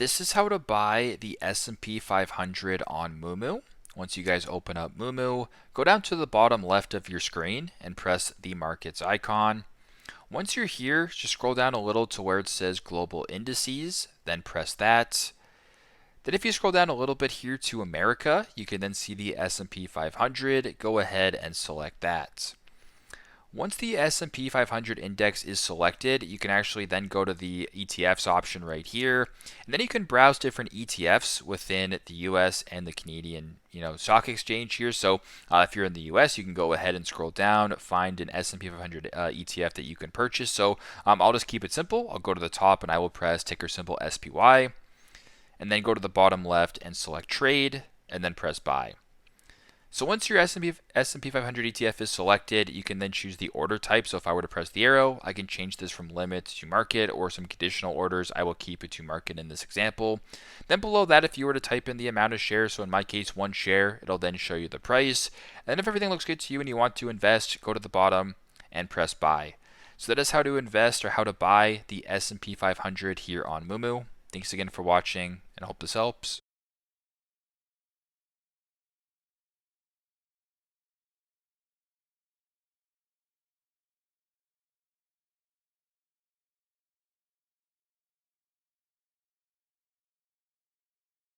This is how to buy the S&P 500 on Moomoo. Once you guys open up Moomoo, go down to the bottom left of your screen and press the markets icon. Once you're here, just scroll down a little to where it says global indices, then press that. Then if you scroll down a little bit here to America, you can then see the S&P 500. Go ahead and select that. Once the S&P 500 index is selected, you can actually then go to the ETFs option right here, and then you can browse different ETFs within the US and the Canadian, stock exchange here. So if you're in the US, you can go ahead and scroll down, find an S&P 500 ETF that you can purchase. So I'll just keep it simple. I'll go to the top and I will press ticker symbol SPY, and then go to the bottom left and select trade, and then press buy. So once your S&P 500 ETF is selected, you can then choose the order type. So if I were to press the arrow, I can change this from limit to market or some conditional orders. I will keep it to market in this example. Then below that, if you were to type in the amount of shares, so in my case, 1 share, it'll then show you the price. And if everything looks good to you and you want to invest, go to the bottom and press buy. So that is how to invest or how to buy the S&P 500 here on Moomoo. Thanks again for watching, and I hope this helps.